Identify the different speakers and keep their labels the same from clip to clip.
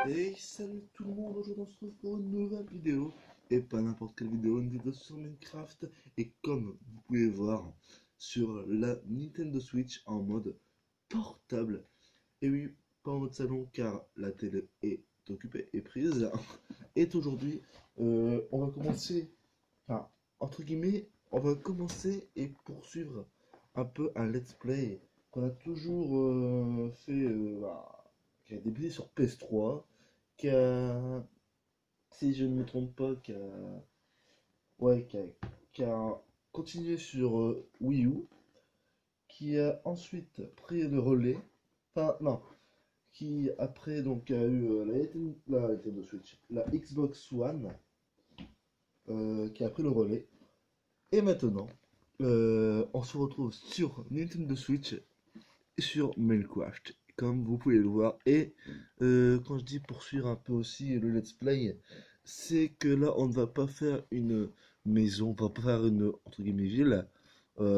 Speaker 1: Hey, salut tout le monde, aujourd'hui on se retrouve pour une nouvelle vidéo, et pas n'importe quelle vidéo, une vidéo sur Minecraft, et comme vous pouvez voir sur la Nintendo Switch en mode portable, et oui, pas en mode salon car la télé est occupée et prise, et aujourd'hui on va commencer, enfin, entre guillemets, on va commencer et poursuivre un peu un let's play qu'on a toujours fait, qui a débuté sur PS3, qui a, si je ne me trompe pas, ouais, qui a continué sur Wii U, qui a ensuite pris le relais, enfin non, qui après donc a eu la Nintendo Switch, la Xbox One, qui a pris le relais, et maintenant on se retrouve sur Nintendo Switch sur Minecraft, comme vous pouvez le voir. Et quand je dis poursuivre un peu aussi le let's play, c'est que là, on ne va pas faire une maison, on va pas faire une, entre guillemets, ville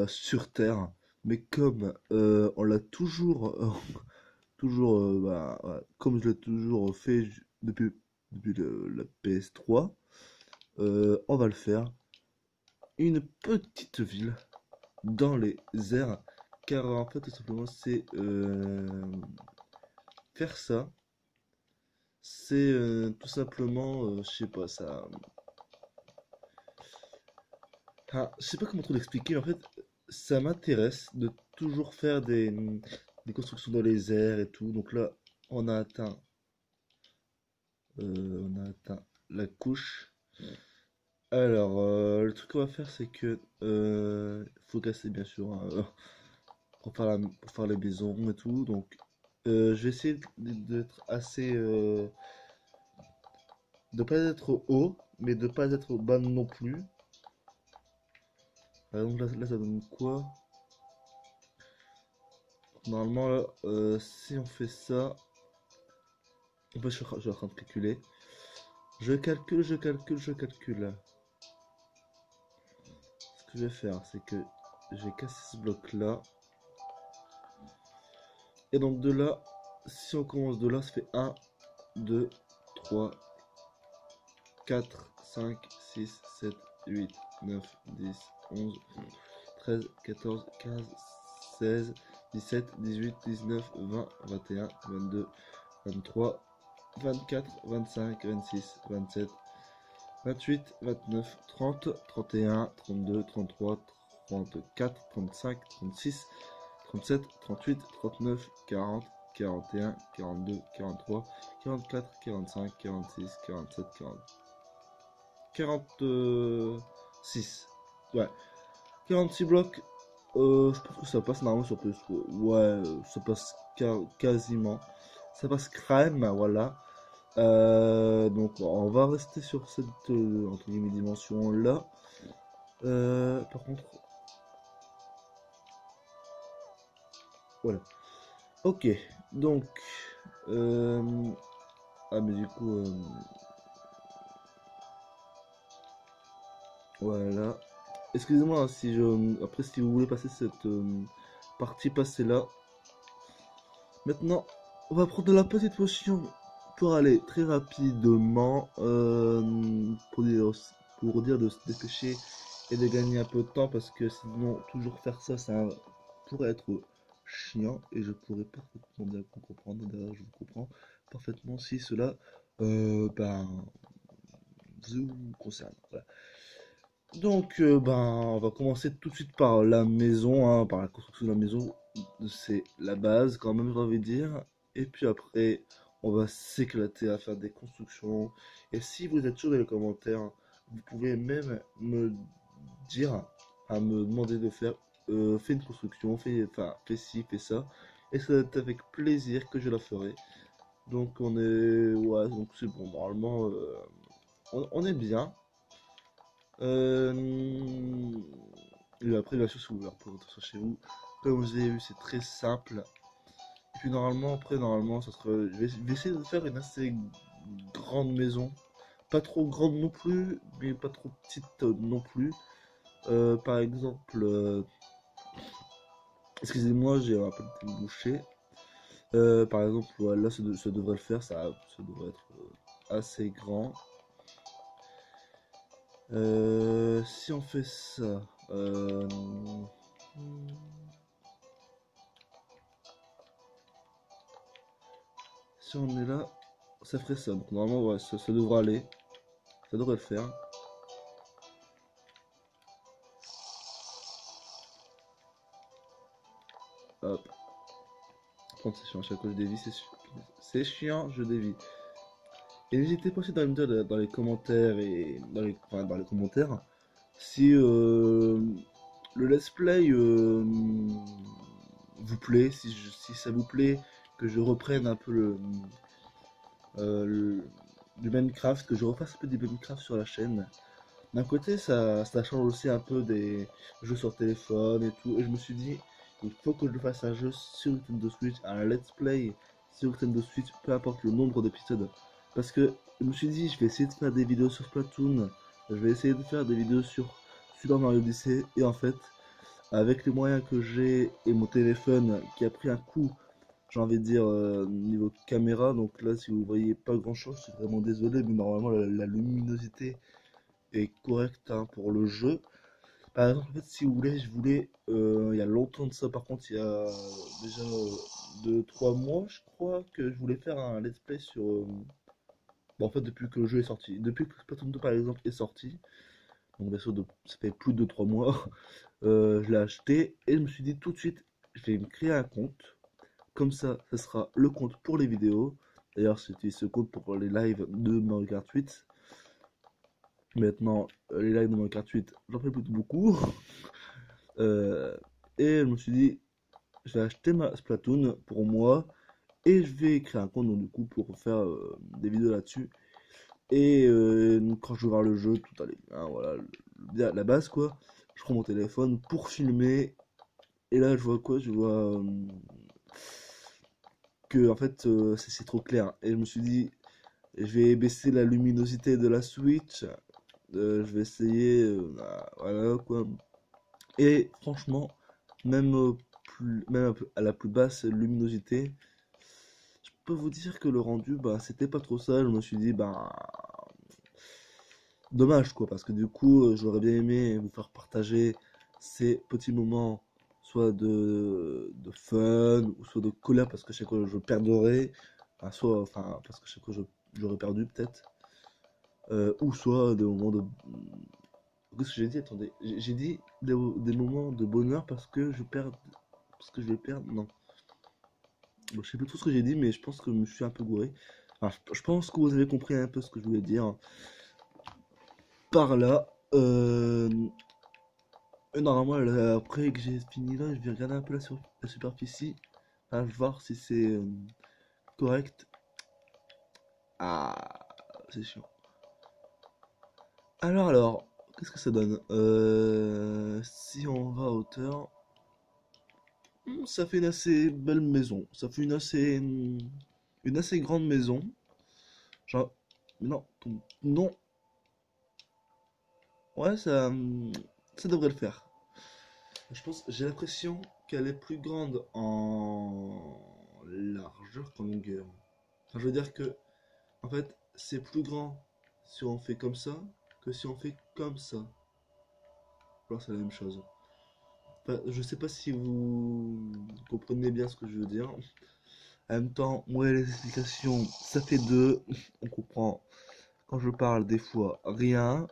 Speaker 1: sur Terre, mais comme on l'a toujours, toujours, comme je l'ai toujours fait depuis la PS3, on va le faire une petite ville dans les airs, car en fait tout simplement c'est faire ça, c'est tout simplement, je sais pas ça, je sais pas comment trop l'expliquer, en fait ça m'intéresse de toujours faire des constructions dans les airs et tout. Donc là on a atteint, la couche. Alors le truc qu'on va faire c'est que faut casser bien sûr, hein, pour faire les maisons et tout. Donc je vais essayer d'être assez, de pas être haut, mais de pas être bas non plus. Par exemple, là ça donne quoi? Normalement, là, si on fait ça, en fait, je suis en train de calculer. Je calcule. Ce que je vais faire, c'est que je vais casser ce bloc-là. Et donc de là, si on commence de là, ça fait 1, 2, 3, 4, 5, 6, 7, 8, 9, 10, 11, 13, 14, 15, 16, 17, 18, 19, 20, 21, 22, 23, 24, 25, 26, 27, 28, 29, 30, 31, 32, 33, 34, 35, 36, 37, 38, 39, 40, 41, 42, 43, 44, 45, 46, 47, 46. Ouais. 46 blocs. Je pense que ça passe normalement sur PS3. Ouais, ça passe quasiment. Ça passe crème, voilà. Donc on va rester sur cette entre guillemets dimension là. Par contre, voilà. Ok, donc ah mais du coup voilà. Excusez-moi, hein, si je après si vous voulez passer cette partie, passez là. Maintenant, on va prendre de la petite potion pour aller très rapidement, pour dire de se dépêcher et de gagner un peu de temps, parce que sinon toujours faire ça, ça pourrait être chiant, et je pourrais parfaitement bien vous comprendre. D'ailleurs, je vous comprends parfaitement si cela vous concerne. Voilà. Donc, on va commencer tout de suite par la maison, hein, par la construction de la maison. C'est la base, quand même, j'ai envie de dire. Et puis après, on va s'éclater à faire des constructions. Et si vous êtes chaud dans les commentaires, vous pouvez même me dire, à me demander de faire, fais une construction, fais ci, fais ça. Et ça va être avec plaisir que je la ferai. Donc, ouais, donc c'est bon. Normalement, on est bien. Et après, bien sûr, si vous voulez représenter ça chez vous, comme vous avez vu, c'est très simple. Et puis normalement, après, normalement, ça sera. Je vais essayer de faire une assez grande maison. Pas trop grande non plus, mais pas trop petite non plus. Par exemple, excusez-moi, j'ai un peu de bouché. Par exemple, voilà, ça devrait le faire, ça devrait être assez grand. Si on fait ça, si on est là, ça ferait ça. Donc normalement, ouais, ça devrait aller, ça devrait le faire. Hop, prendre c'est chiant, à chaque fois je dévie, c'est chiant, je dévie. Et n'hésitez pas aussi dans, dans les commentaires et enfin, dans les commentaires si le let's play vous plaît, si ça vous plaît que je reprenne un peu du Minecraft, que je refasse un peu du Minecraft sur la chaîne. D'un côté, ça change aussi un peu des jeux sur téléphone et tout, et je me suis dit, il faut que je fasse un jeu sur Nintendo Switch, un let's play sur Nintendo Switch, peu importe le nombre d'épisodes. Parce que je me suis dit, je vais essayer de faire des vidéos sur Splatoon, je vais essayer de faire des vidéos sur Super Mario Odyssey, et en fait, avec les moyens que j'ai et mon téléphone qui a pris un coup, j'ai envie de dire, niveau caméra, donc là, si vous voyez pas grand chose, je suis vraiment désolé, mais normalement, la luminosité est correcte hein, pour le jeu. Par exemple, en fait, si vous voulez, je voulais, il y a longtemps de ça, par contre, il y a déjà 2-3 mois, je crois, que je voulais faire un let's play sur. Bon, en fait, depuis que le jeu est sorti, depuis que Splatoon 2 par exemple est sorti, donc bien sûr, ça fait plus de 3 mois, je l'ai acheté et je me suis dit tout de suite, je vais me créer un compte. Comme ça sera le compte pour les vidéos. D'ailleurs, c'était ce compte pour les lives de Mario Kart 8. Maintenant, les lives de Mario Kart 8, j'en fais plus beaucoup. Euh, et je me suis dit, je vais acheter ma Splatoon pour moi et je vais créer un compte donc, du coup pour faire des vidéos là-dessus. Et quand je vais voir le jeu, tout allait bien, voilà, bien la base quoi. Je prends mon téléphone pour filmer et là je vois quoi? Je vois que en fait c'est trop clair. Et je me suis dit, je vais baisser la luminosité de la Switch. Je vais essayer, voilà quoi. Et franchement, même, même un peu à la plus basse luminosité, je peux vous dire que le rendu, bah, c'était pas trop ça. Je me suis dit, bah, dommage quoi, parce que du coup, j'aurais bien aimé vous faire partager ces petits moments, soit de fun, ou soit de colère, parce que chaque fois je perdrais, enfin, parce que chaque fois j'aurais perdu peut-être, ou soit des moments de. Qu'est-ce que j'ai dit? Attendez, j'ai dit des moments de bonheur parce que je perds, parce que je vais perdre. Non. Bon, je sais plus tout ce que j'ai dit, mais je pense que je me suis un peu gouré. Enfin, je pense que vous avez compris un peu ce que je voulais dire par là. Et normalement, après que j'ai fini là, je vais regarder un peu la superficie, à voir si c'est correct. Ah, c'est chiant. Alors, qu'est-ce que ça donne? Si on va à hauteur, ça fait une assez belle maison. Ça fait une assez grande maison. Genre, non, non, ouais, ça devrait le faire. Je pense, j'ai l'impression qu'elle est plus grande en largeur qu'en longueur. Enfin, je veux dire que, en fait, c'est plus grand si on fait comme ça que si on fait comme ça. Alors c'est la même chose. Enfin, je sais pas si vous comprenez bien ce que je veux dire. En même temps, moi les explications, ça fait deux. On comprend quand je parle des fois rien.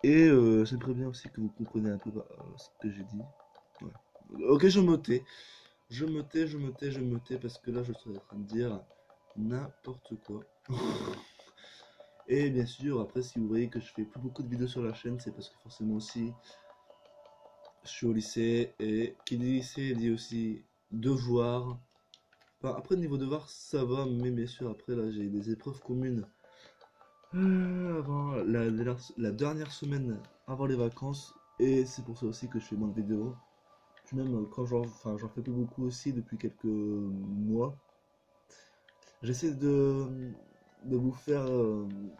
Speaker 1: Et j'aimerais bien aussi que vous compreniez un peu ce que j'ai dit. Ouais. Ok, je me tais, parce que là je suis en train de dire n'importe quoi. Et bien sûr, après, si vous voyez que je fais plus beaucoup de vidéos sur la chaîne, c'est parce que forcément aussi, je suis au lycée, et qui dit lycée dit aussi devoir. Enfin, après, niveau devoir, ça va, mais bien sûr, après, là, j'ai des épreuves communes avant la dernière semaine avant les vacances, et c'est pour ça aussi que je fais moins de vidéos. Puis même quand j'en fais plus beaucoup aussi depuis quelques mois, j'essaie de vous faire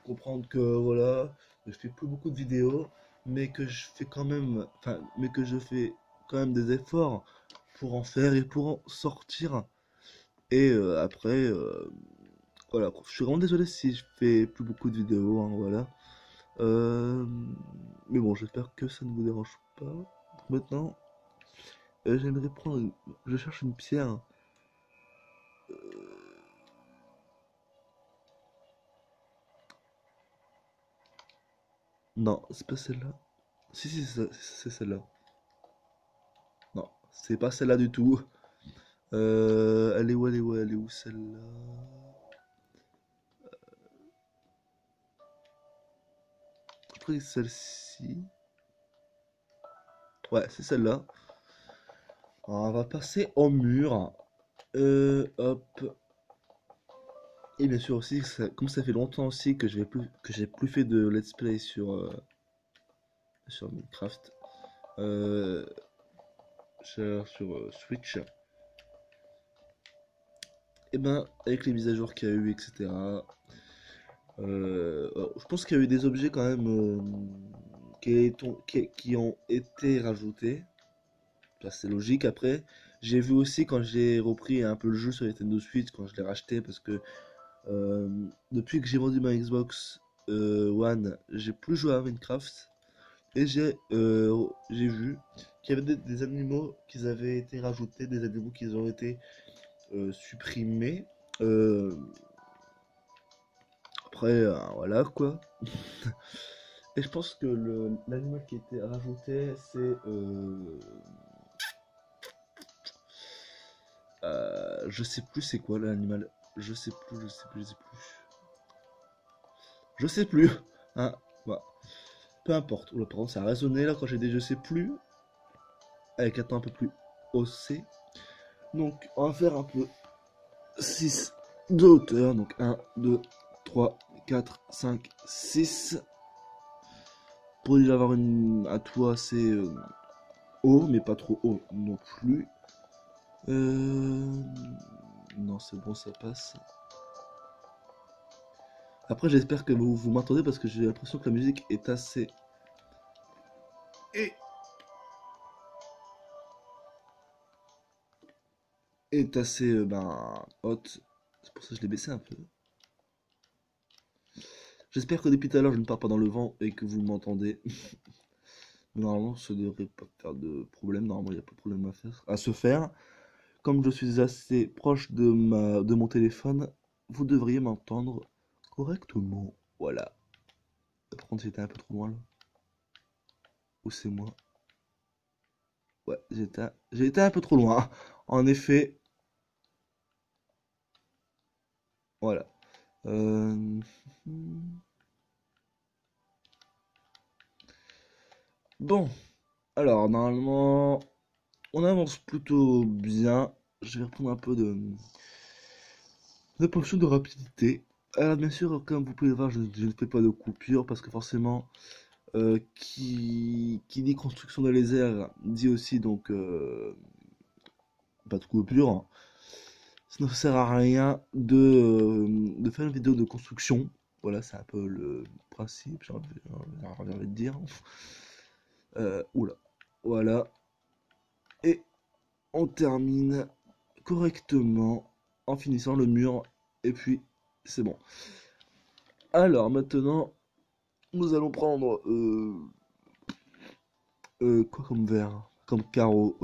Speaker 1: comprendre que voilà, je fais plus beaucoup de vidéos, mais que je fais quand même, enfin, mais que je fais quand même des efforts pour en faire et pour en sortir. Et après, voilà, je suis vraiment désolé si je fais plus beaucoup de vidéos, hein, voilà. Euh, mais bon, j'espère que ça ne vous dérange pas. Maintenant, j'aimerais prendre je cherche une pierre. Non, c'est pas celle-là. Si, si, c'est celle-là. Non, c'est pas celle-là du tout. Elle est où, elle est où, elle est où celle-là? Je crois que c'est celle-ci. Ouais, c'est celle-là. Alors, on va passer au mur. Hop. Et bien sûr aussi, comme ça fait longtemps aussi que j'ai plus fait de let's play sur Minecraft, euh, sur Switch, et ben avec les mises à jour qu'il y a eu, etc. Je pense qu'il y a eu des objets quand même qui ont été rajoutés. Ça, c'est logique. Après, j'ai vu aussi quand j'ai repris un peu le jeu sur Nintendo Switch, quand je l'ai racheté, parce que euh, depuis que j'ai vendu ma Xbox One, j'ai plus joué à Minecraft. Et j'ai vu qu'il y avait des animaux qui avaient été rajoutés, des animaux qui ont été supprimés. Euh, Après, voilà quoi. Et je pense que l'animal qui a été rajouté, c'est. Je sais plus c'est quoi l'animal. Je sais plus, je sais plus, je sais plus. Je sais plus. Hein, voilà. Peu importe. Oula, pardon, ça a résonné là quand j'ai dit je sais plus. Avec un temps un peu plus haussé. Donc, on va faire un peu 6 de hauteur. Donc 1, 2, 3, 4, 5, 6. Pour déjà avoir un toit assez haut, mais pas trop haut non plus. Euh... Non, c'est bon, ça passe. Après, j'espère que vous m'entendez parce que j'ai l'impression que la musique est assez. est, est assez haute. C'est pour ça que je l'ai baissé un peu. J'espère que depuis tout à l'heure, je ne pars pas dans le vent et que vous m'entendez. Normalement, ça ne devrait pas faire de problème. Normalement, il n'y a pas de problème à se faire. Comme je suis assez proche de mon téléphone, vous devriez m'entendre correctement. Voilà. Par contre, j'étais un peu trop loin là. Ou c'est moi? Ouais, j'ai été un peu trop loin. En effet, voilà. Euh, Bon, alors normalement, on avance plutôt bien. Je vais reprendre un peu de potion de rapidité. Alors bien sûr, comme vous pouvez le voir, je ne fais pas de coupure parce que forcément, qui dit construction de laser dit aussi donc pas de coupure. Ça ne sert à rien de faire une vidéo de construction. Voilà, c'est un peu le principe, j'ai envie de dire. Oula, voilà. Et on termine correctement en finissant le mur. Et puis, c'est bon. Alors maintenant, nous allons prendre quoi comme verre, comme carreau.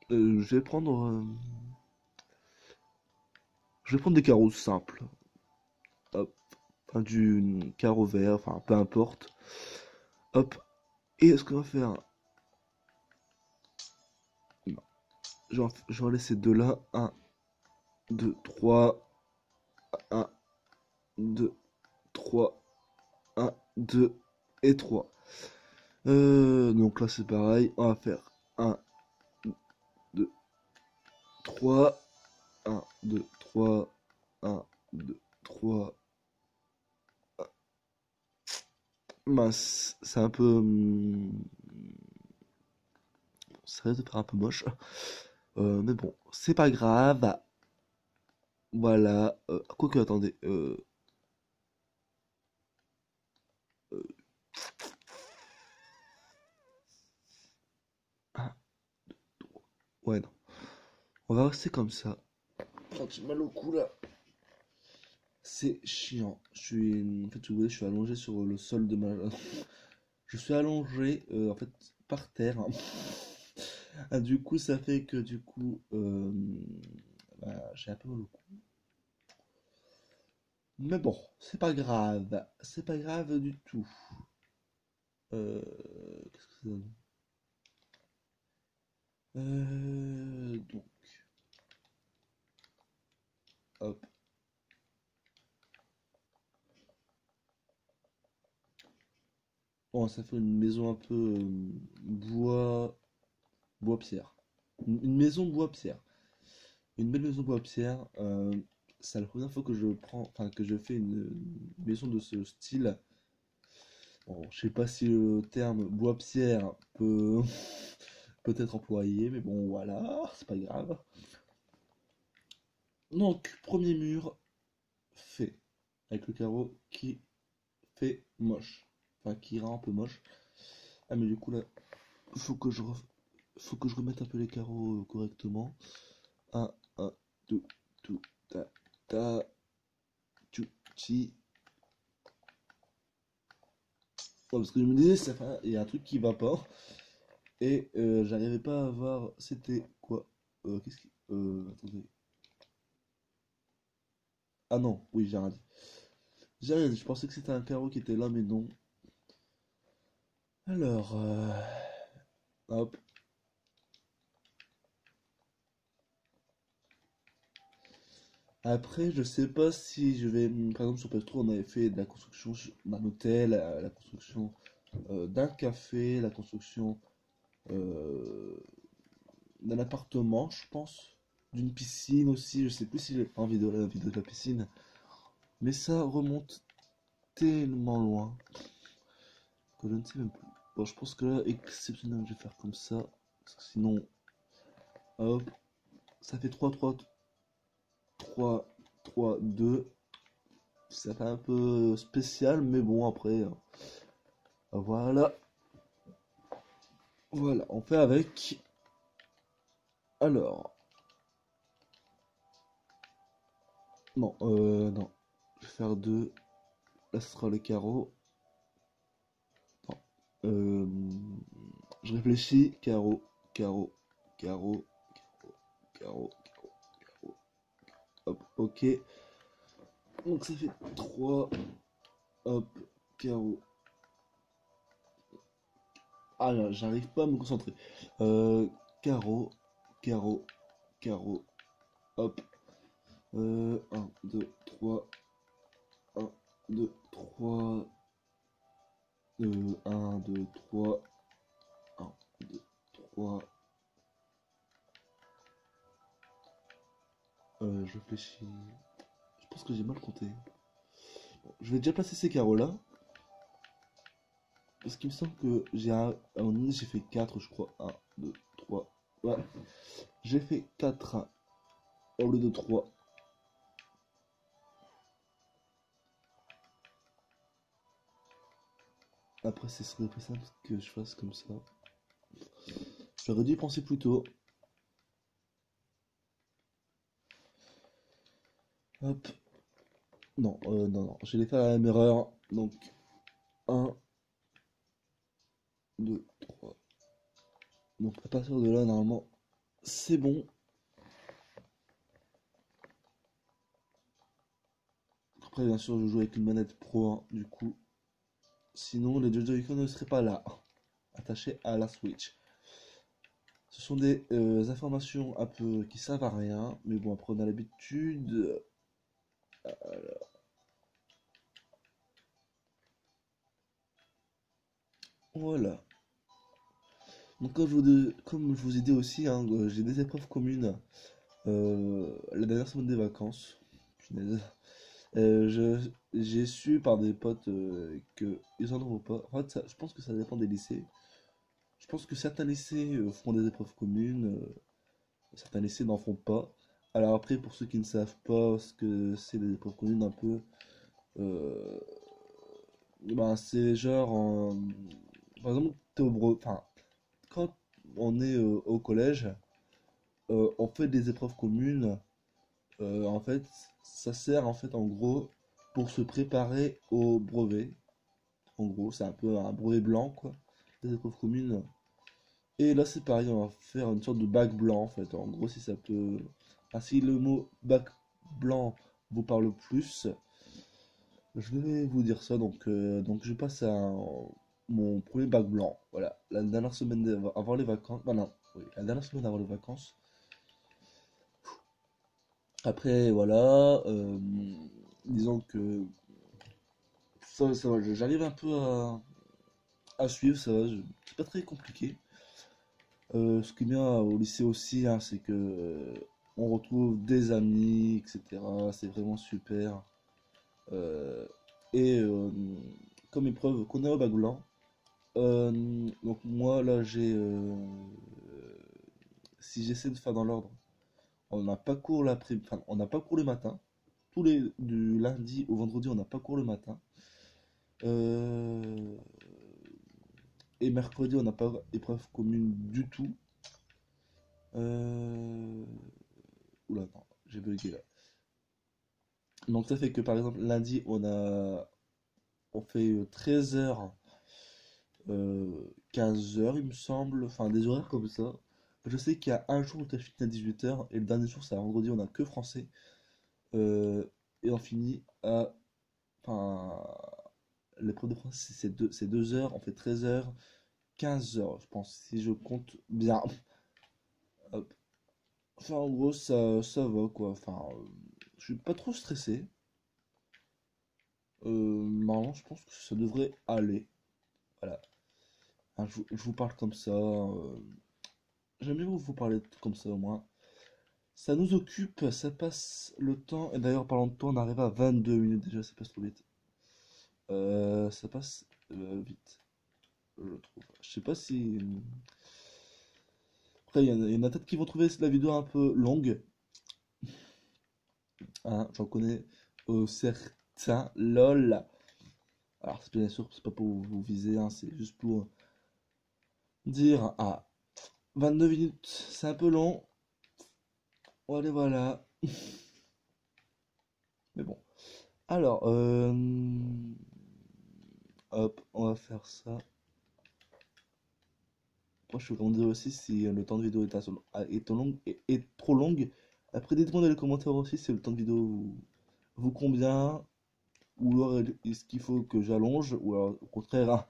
Speaker 1: Je vais prendre des carreaux simples. Hop, enfin du carreau vert, enfin peu importe. Hop. Et ce qu'on va faire, non, je vais en laisser deux là. Un, deux, trois. Un, deux, trois. Un, deux et trois. Donc là c'est pareil. On va faire un, deux, trois. Un, deux, trois. Un, deux, trois. Mince, c'est un peu. Ça risque de faire un peu moche. Mais bon, c'est pas grave. Voilà. Quoique, attendez. Ah, ouais, non. On va rester comme ça. Oh, j'ai mal au cou là. C'est chiant. En fait, si vous voulez, je suis allongé sur le sol de ma. Je suis allongé en fait par terre. Ah, du coup, ça fait que du coup, bah, j'ai un peu mal au cou. Mais bon, c'est pas grave. C'est pas grave du tout. Qu'est-ce que ça donne? Donc, hop. Bon, ça fait une maison un peu bois-pierre. Une maison bois-pierre. Une belle maison bois-pierre. C'est la première fois que je prends, enfin que je fais une maison de ce style. Bon, je sais pas si le terme bois-pierre peut être employé, mais bon, voilà, c'est pas grave. Donc, premier mur fait, avec le carreau qui fait moche. Enfin, qui rend un peu moche. Ah, mais du coup, là, faut que faut que je remette un peu les carreaux correctement. Un, un, deux, tout, ta, ta, tu, ti. Ouais, parce que je me disais, il y a un truc qui va pas. Et j'arrivais pas à voir. C'était quoi? Qu'est-ce qui. Attendez. Ah non, oui, j'ai rien dit. J'ai rien dit. Je pensais que c'était un carreau qui était là, mais non. Alors, hop. Après, je sais pas si je vais. Par exemple, sur PS3, on avait fait de la construction d'un hôtel, la construction d'un café, la construction euh, d'un appartement, je pense. D'une piscine aussi. Je sais plus si j'ai en vidéo la vidéo de la piscine. Mais ça remonte tellement loin que je ne sais même plus. Bon, je pense que là, exceptionnellement, je vais faire comme ça. Parce que sinon, hop, ça fait 3 3 2. Ça fait un peu spécial, mais bon, après, voilà. Voilà, on fait avec. Alors, non, non. Je vais faire deux. Là, ce sera les carreaux. Non. Euh, je réfléchis. Carreau, carreau, carreau, carreau, carreau, carreau. Hop, ok. Donc ça fait 3. Hop, carreau. Ah là, j'arrive pas à me concentrer. Carreau, carreau, carreau. Hop. 1, 2, 3. 1, 2, 3. 1, 2, 3. 1, 2, 3. Je réfléchis. Je pense que j'ai mal compté. Bon, je vais déjà placer ces carreaux-là. Parce qu'il me semble que à un moment donné, j'ai fait 4, je crois. 1, 2, 3. Ouais. J'ai fait 4 au lieu de 3. Après, ce serait plus simple que je fasse comme ça. J'aurais dû y penser plus tôt. Hop. Non, non, non. J'ai fait la même erreur. Donc, 1, 2, 3. Donc, à partir de là, normalement, c'est bon. Après, bien sûr, je joue avec une manette Pro 1, du coup. Sinon, les deux Joy-Con ne seraient pas là, attachés à la Switch. Ce sont des informations un peu qui servent à rien, mais bon, après, on a l'habitude. Voilà. Donc, comme je vous ai dit aussi, hein, j'ai des épreuves communes la dernière semaine des vacances. Punaise. J'ai su par des potes que ils en auront pas. En fait, je pense que ça dépend des lycées. Je pense que certains lycées font des épreuves communes, certains lycées n'en font pas. Alors après, pour ceux qui ne savent pas ce que c'est les épreuves communes, un peu, euh, ben, c'est genre, par exemple, enfin, quand on est au collège, on fait des épreuves communes. En fait, ça sert en fait en gros pour se préparer au brevet. En gros, c'est un peu un brevet blanc, quoi. Les épreuves communes. Et là, c'est pareil, on va faire une sorte de bac blanc, en fait. En gros, si ça peut... Enfin, si le mot bac blanc vous parle plus, je vais vous dire ça. Donc je passe à mon premier bac blanc. Voilà, la dernière semaine avant les vacances. Bah non, oui, la dernière semaine avant les vacances. Après, voilà, disons que ça va, j'arrive un peu à suivre, ça va, c'est pas très compliqué. Ce qui est bien au lycée aussi, hein, c'est que on retrouve des amis, etc. C'est vraiment super. Euh, et comme épreuve qu'on a au bac blanc, donc moi là si j'essaie de faire dans l'ordre, on n'a pas cours enfin, on n'a pas cours le matin. Du lundi au vendredi, on n'a pas cours le matin. Euh, et mercredi, on n'a pas épreuve commune du tout. Euh, Oula, non, j'ai bugué là. Donc ça fait que par exemple lundi on fait 13h, 15h il me semble, enfin des horaires comme ça. Je sais qu'il y a un jour où tu as fini à 18h et le dernier jour c'est à vendredi, on a que français. Euh, et on finit à... Enfin, l'épreuve de français c'est 2 heures, on fait 13h, 15h je pense, si je compte bien. Hop. Enfin en gros ça va quoi, enfin je suis pas trop stressé. Normalement, je pense que ça devrait aller. Voilà. Hein, je vous parle comme ça. J'aime bien vous parler comme ça au moins. Ça nous occupe, ça passe le temps. Et d'ailleurs, parlant de temps, on arrive à 22 minutes déjà, ça passe trop vite. Ça passe vite, je trouve. Je sais pas si. Après, il y en a peut-être qui vont trouver la vidéo un peu longue. Hein, j'en connais certains. LOL. Alors, c'est bien sûr, c'est pas pour vous viser, hein, c'est juste pour dire. 22 minutes, c'est un peu long. Voilà, voilà. Mais bon. Alors, hop, on va faire ça. Moi, je suis vraiment dire aussi si le temps de vidéo est trop long. Après, dites-moi dans les commentaires aussi si le temps de vidéo vous convient. Ou alors, est-ce qu'il faut que j'allonge? Ou alors, au contraire, hein,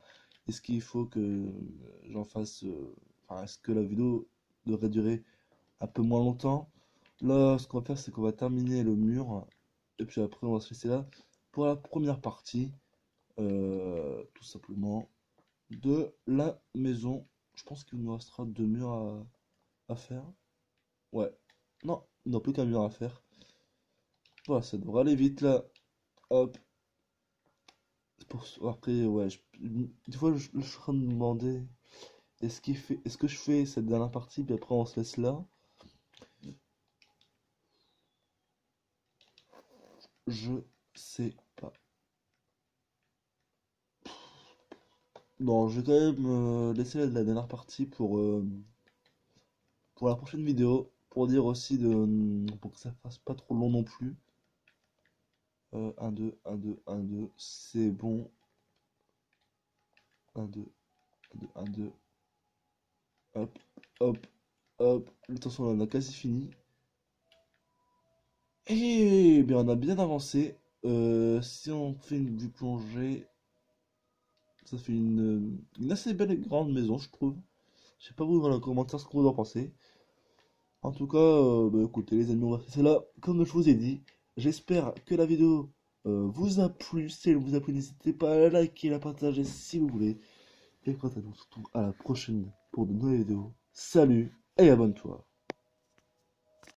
Speaker 1: est-ce qu'il faut que j'en fasse... Enfin, est-ce que la vidéo devrait durer un peu moins longtemps? Là, ce qu'on va faire, c'est qu'on va terminer le mur. Et puis après, on va se laisser là pour la première partie, tout simplement, de la maison. Je pense qu'il nous restera 2 murs à faire. Ouais. Non, il n'y a plus qu'un mur à faire. Voilà, ça devrait aller vite là. Hop. Après, ouais, des fois, je suis en train de me demander, est-ce que je fais cette dernière partie, puis après on se laisse là? Je sais pas. Non, je vais quand même laisser la dernière partie pour la prochaine vidéo, pour dire aussi pour que ça fasse pas trop long non plus. 1, 2, 1, 2, 1, 2, c'est bon. 1, 2, 1, 2, 1, 2. Hop, hop, hop. Attention, on a quasi fini. Et bien, on a bien avancé. Si on fait une vue plongée, ça fait une assez belle et grande maison, je trouve. Je sais pas vous dans les commentaires ce que vous en pensez. En tout cas, bah, écoutez les amis, on va faire ça là. Comme je vous ai dit, j'espère que la vidéo vous a plu. Si elle vous a plu, n'hésitez pas à la liker, la partager si vous voulez. Et quant à nous, on se retrouve à la prochaine pour de nouvelles vidéos. Salut et abonne-toi.